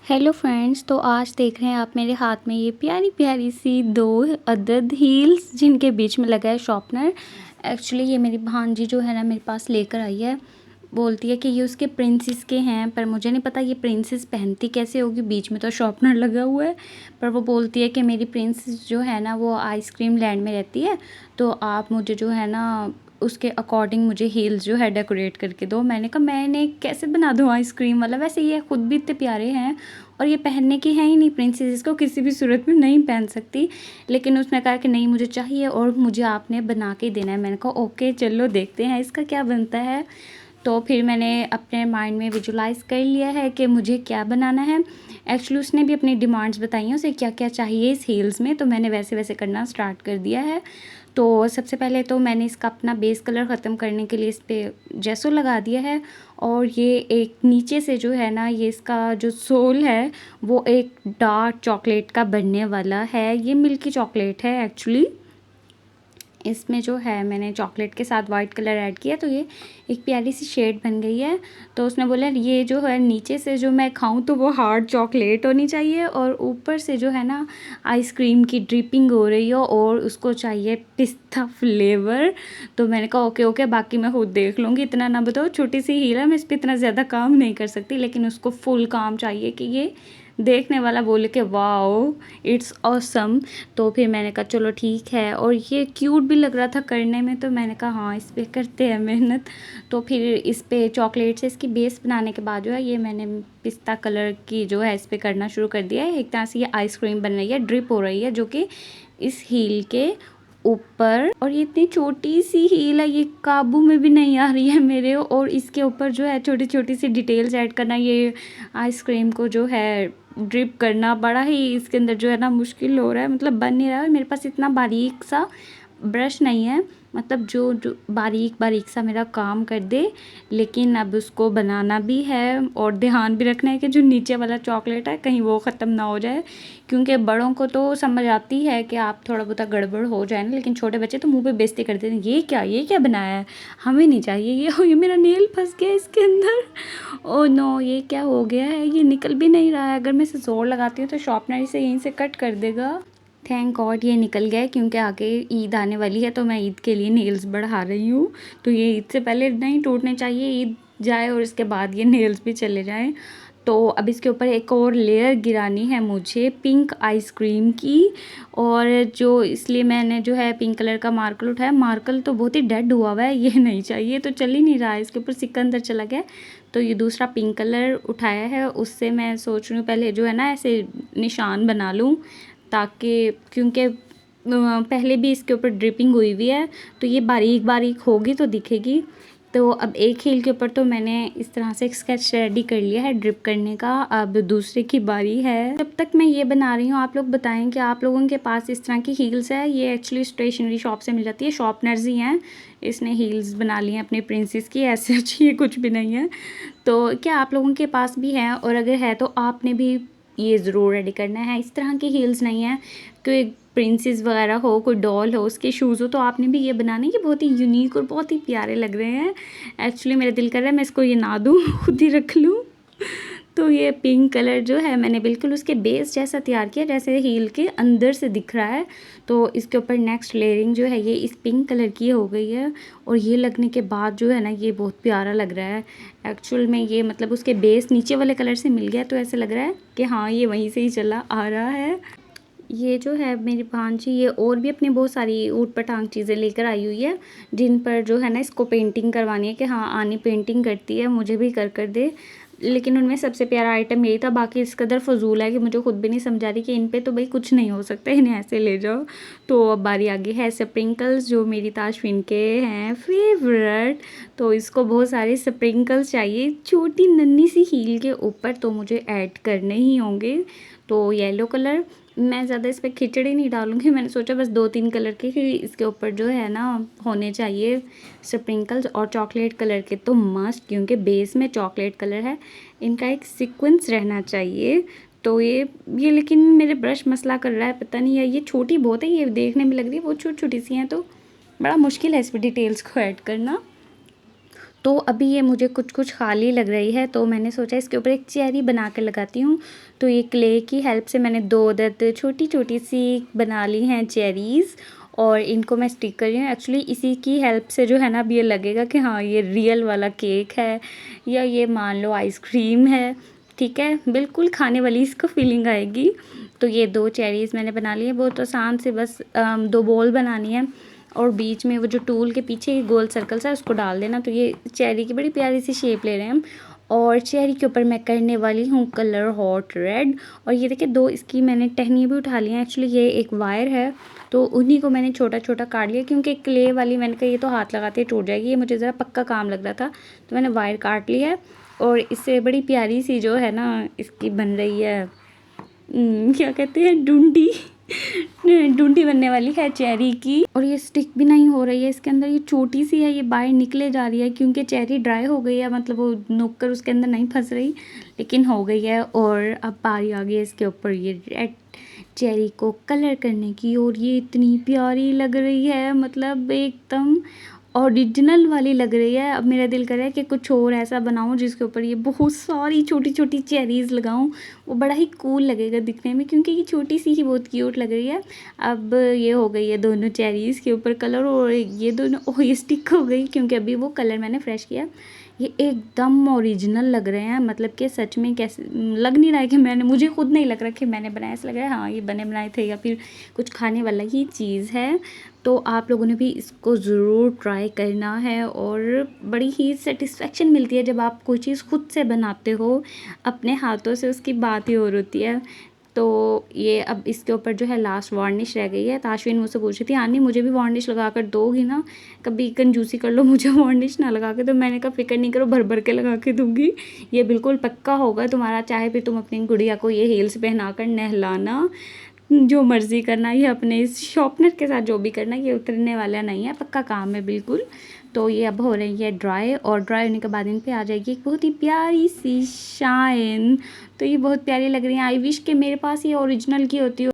Hello friends, तो आज देख रहे हैं आप मेरे हाथ में ये प्यारी प्यारी सी 2 अदद हील्स जिनके बीच में लगा है शॉर्पनर। एक्चुअली ये मेरी भांजी जो है ना मेरे पास लेकर आई है। बोलती है कि ये उसके प्रिंसेस के हैं, पर मुझे नहीं पता ये प्रिंसेस पहनती कैसे होगी, बीच में तो शॉर्पनर लगा हुआ है। पर वो बोलती है कि मेरी प्रिंसेस जो है ना वो आइसक्रीम लैंड में रहती है, तो आप मुझे जो है ना उसके अकॉर्डिंग मुझे हील्स जो है डेकोरेट करके दो। मैंने कहा मैंने कैसे बना दूँ आइसक्रीम वाला, वैसे ये खुद भी इतने प्यारे हैं और ये पहनने की है ही नहीं, प्रिंसेस इसको किसी भी सूरत में नहीं पहन सकती। लेकिन उसने कहा कि नहीं मुझे चाहिए और मुझे आपने बना के देना है। मैंने कहा ओके चलो देखते हैं इसका क्या बनता है। तो फिर मैंने अपने माइंड में विजुलाइज़ कर लिया है कि मुझे क्या बनाना है। एक्चुअली उसने भी अपनी डिमांड्स बताई हैं उसे क्या क्या चाहिए इस हील्स में, तो मैंने वैसे वैसे करना स्टार्ट कर दिया है। तो सबसे पहले तो मैंने इसका अपना बेस कलर ख़त्म करने के लिए इस पर जेसो लगा दिया है। और ये एक नीचे से जो है ना ये इसका जो सोल है वो एक डार्क चॉकलेट का बनने वाला है। ये मिल्की चॉकलेट है एक्चुअली। इसमें जो है मैंने चॉकलेट के साथ वाइट कलर ऐड किया तो ये एक प्यारी सी शेड बन गई है। तो उसने बोला ये जो है नीचे से जो मैं खाऊं तो वो हार्ड चॉकलेट होनी चाहिए और ऊपर से जो है ना आइसक्रीम की ड्रिपिंग हो रही हो और उसको चाहिए पिस्ता फ्लेवर। तो मैंने कहा ओके ओके बाकी मैं खुद देख लूँगी, इतना ना बताओ, छोटी सी हील है, मैं इस पर इतना ज़्यादा काम नहीं कर सकती, लेकिन उसको फुल काम चाहिए कि ये देखने वाला बोले कि वाओ इट्स ऑसम। तो फिर मैंने कहा चलो ठीक है, और ये क्यूट भी लग रहा था करने में, तो मैंने कहा हाँ इस पर करते हैं मेहनत। तो फिर इस पर चॉकलेट से इसकी बेस बनाने के बाद जो है ये मैंने पिस्ता कलर की जो है इस पर करना शुरू कर दिया है। एक तरह से ये आइसक्रीम बन रही है, ड्रिप हो रही है जो कि इस हील के ऊपर। और ये इतनी छोटी सी हील है, ये काबू में भी नहीं आ रही है मेरे, और इसके ऊपर जो है छोटी छोटी सी डिटेल्स ऐड करना, ये आइसक्रीम को जो है ड्रिप करना बड़ा ही इसके अंदर जो है ना मुश्किल हो रहा है, मतलब बन नहीं रहा है। मेरे पास इतना बारीक सा ब्रश नहीं है, मतलब जो बारीक बारीक सा मेरा काम कर दे, लेकिन अब उसको बनाना भी है और ध्यान भी रखना है कि जो नीचे वाला चॉकलेट है कहीं वो ख़त्म ना हो जाए। क्योंकि बड़ों को तो समझ आती है कि आप थोड़ा बहुत गड़बड़ हो जाए ना, लेकिन छोटे बच्चे तो मुंह पे बेइज्जती कर देते हैं, ये क्या बनाया है, हमें नहीं चाहिए ये मेरा नेल फंस गया इसके अंदर, ओह नो ये क्या हो गया है, ये निकल भी नहीं रहा है, अगर मैं इसे ज़ोर लगाती हूँ तो शॉर्पनर से यहीं से कट कर देगा। थैंक गॉड ये निकल गया है, क्योंकि आगे ईद आने वाली है तो मैं ईद के लिए नेल्स बढ़ा रही हूँ। तो ये ईद से पहले नहीं टूटने चाहिए, ईद जाए और इसके बाद ये नेल्स भी चले जाएं। तो अब इसके ऊपर एक और लेयर गिरानी है मुझे पिंक आइसक्रीम की, और जो इसलिए मैंने जो है पिंक कलर का मार्कर उठाया। मार्कर तो बहुत ही डेड हुआ हुआ है, ये नहीं चाहिए, तो चल ही नहीं रहा है, इसके ऊपर सिकंदर चला गया। तो ये दूसरा पिंक कलर उठाया है, उससे मैं सोच रही हूँ पहले जो है ना ऐसे निशान बना लूँ, ताकि क्योंकि पहले भी इसके ऊपर ड्रिपिंग हुई हुई है तो ये बारीक बारीक होगी तो दिखेगी। तो अब एक हील के ऊपर तो मैंने इस तरह से एक स्केच रेडी कर लिया है ड्रिप करने का, अब दूसरे की बारी है। जब तक मैं ये बना रही हूँ आप लोग बताएं कि आप लोगों के पास इस तरह की हील्स है। ये एक्चुअली स्टेशनरी शॉप से मिल जाती है, शॉर्पनर्स ही हैं, इसने हील्स बना ली हैं अपनी प्रिंसेस की, ऐसे अच्छी ये कुछ भी नहीं है। तो क्या आप लोगों के पास भी है, और अगर है तो आपने भी ये ज़रूर रेडी करना है। इस तरह की हील्स नहीं है, कोई प्रिंसेस वगैरह हो, कोई डॉल हो, उसके शूज़ हो, तो आपने भी ये बनाने के बहुत ही यूनिक और बहुत ही प्यारे लग रहे हैं। एक्चुअली मेरा दिल कर रहा है मैं इसको ये ना दूँ खुद ही रख लूँ। तो ये पिंक कलर जो है मैंने बिल्कुल उसके बेस जैसा तैयार किया जैसे हील के अंदर से दिख रहा है। तो इसके ऊपर नेक्स्ट लेयरिंग जो है ये इस पिंक कलर की हो गई है, और ये लगने के बाद जो है ना ये बहुत प्यारा लग रहा है। एक्चुअल में ये मतलब उसके बेस नीचे वाले कलर से मिल गया, तो ऐसे लग रहा है कि हाँ ये वहीं से ही चला आ रहा है। ये जो है मेरी भांजी ये और भी अपनी बहुत सारी ऊट पटांग चीज़ें लेकर आई हुई है, जिन पर जो है ना इसको पेंटिंग करवानी है कि हाँ आनी पेंटिंग करती है, मुझे भी कर दे। लेकिन उनमें सबसे प्यारा आइटम यही था, बाकी इस कदर फजूल है कि मुझे खुद भी नहीं समझा रही कि इन पे तो भाई कुछ नहीं हो सकता, इन्हें ऐसे ले जाओ। तो अब बारी आगे है स्प्रिंकल्स, जो मेरी ताशफीन के हैं फेवरेट। तो इसको बहुत सारे स्प्रिंकल्स चाहिए छोटी नन्ही सी हील के ऊपर, तो मुझे ऐड करने ही होंगे। तो येलो कलर, मैं ज़्यादा इस पर खिचड़ी नहीं डालूँगी, मैंने सोचा बस 2-3 कलर के ही इसके ऊपर जो है ना होने चाहिए स्प्रिंकल्स। और चॉकलेट कलर के तो मस्ट, क्योंकि बेस में चॉकलेट कलर है, इनका एक सीक्वेंस रहना चाहिए। तो ये लेकिन मेरे ब्रश मसला कर रहा है, पता नहीं है, ये छोटी बहुत है, ये देखने में लग रही है बहुत छोटी छोटी सी हैं, तो बड़ा मुश्किल है इस पर डिटेल्स को ऐड करना। तो अभी ये मुझे कुछ कुछ खाली लग रही है, तो मैंने सोचा इसके ऊपर एक चेरी बना कर लगाती हूँ। तो ये क्ले की हेल्प से मैंने 2 अदद छोटी-छोटी सी बना ली हैं चेरीज़ और इनको मैं स्टिक कर रही हूँ। एक्चुअली इसी की हेल्प से जो है ना, अब ये लगेगा कि हाँ, ये रियल वाला केक है या ये मान लो आइसक्रीम है, ठीक है? बिल्कुल खाने वाली इसको फीलिंग आएगी। तो ये 2 चेरीज़ मैंने बना ली हैं, बहुत आसान से बस 2 बॉल बनानी है और बीच में वो जो टूल के पीछे गोल सर्कल सा उसको डाल देना। तो ये चेरी की बड़ी प्यारी सी शेप ले रहे हैं हम। और चेरी के ऊपर मैं करने वाली हूँ कलर हॉट रेड। और ये देखिए 2 इसकी मैंने टहनियाँ भी उठा ली हैं। एक्चुअली ये एक वायर है, तो उन्हीं को मैंने छोटा छोटा काट लिया, क्योंकि क्ले वाली मैंने कहा ये तो हाथ लगाते ही टूट जाएगी, ये मुझे ज़रा पक्का काम लग रहा था, तो मैंने वायर काट ली है। और इससे बड़ी प्यारी सी जो है ना इसकी बन रही है क्या कहते हैं, डुंडी डुंडी बनने वाली है चेरी की। और ये स्टिक भी नहीं हो रही है इसके अंदर, ये छोटी सी है, ये बाहर निकले जा रही है क्योंकि चेरी ड्राई हो गई है, मतलब वो नुक्कर उसके अंदर नहीं फंस रही, लेकिन हो गई है। और अब बारी आ गई है इसके ऊपर ये रेड चेरी को कलर करने की, और ये इतनी प्यारी लग रही है, मतलब एकदम ओरिजिनल वाली लग रही है। अब मेरा दिल कर रहा है कि कुछ और ऐसा बनाऊं जिसके ऊपर ये बहुत सारी छोटी छोटी चेरीज़ लगाऊं, वो बड़ा ही कूल लगेगा दिखने में, क्योंकि ये छोटी सी ही बहुत क्यूट लग रही है। अब ये हो गई है दोनों चेरीज़ के ऊपर कलर, और ये दोनों ओह ये स्टिक हो गई क्योंकि अभी वो कलर मैंने फ्रेश किया। ये एकदम ओरिजिनल लग रहे हैं, मतलब कि सच में कैसे लग नहीं रहा है कि मुझे खुद नहीं लग रहा कि मैंने बनाया, ऐसा लग रहा है हाँ ये बने बनाए थे या फिर कुछ खाने वाला ही चीज़ है। तो आप लोगों ने भी इसको ज़रूर ट्राई करना है, और बड़ी ही सेटिस्फेक्शन मिलती है जब आप कोई चीज़ खुद से बनाते हो अपने हाथों से, उसकी बात ही और होती है। तो ये अब इसके ऊपर जो है लास्ट वार्निश रह गई है। ताशवीन मुझसे पूछ रही थी आनी मुझे भी वार्निश लगा कर दोगी ना, कभी कंजूसी कर लो मुझे वार्निश ना लगा के। तो मैंने कहा फ़िक्र नहीं करो, भर भर के लगा के दूँगी, ये बिल्कुल पक्का होगा तुम्हारा। चाहे फिर तुम अपनी गुड़िया को ये हील्स पहना कर नहलाना, जो मर्ज़ी करना, ये अपने इस शॉर्पनर के साथ जो भी करना, ये उतरने वाला नहीं है, पक्का काम है बिल्कुल। तो ये अब हो रही है ड्राई, और ड्राई होने के बाद इन पे आ जाएगी एक बहुत ही प्यारी सी शाइन। तो ये बहुत प्यारी लग रही है। आई विश कि मेरे पास ये ओरिजिनल की होती हो।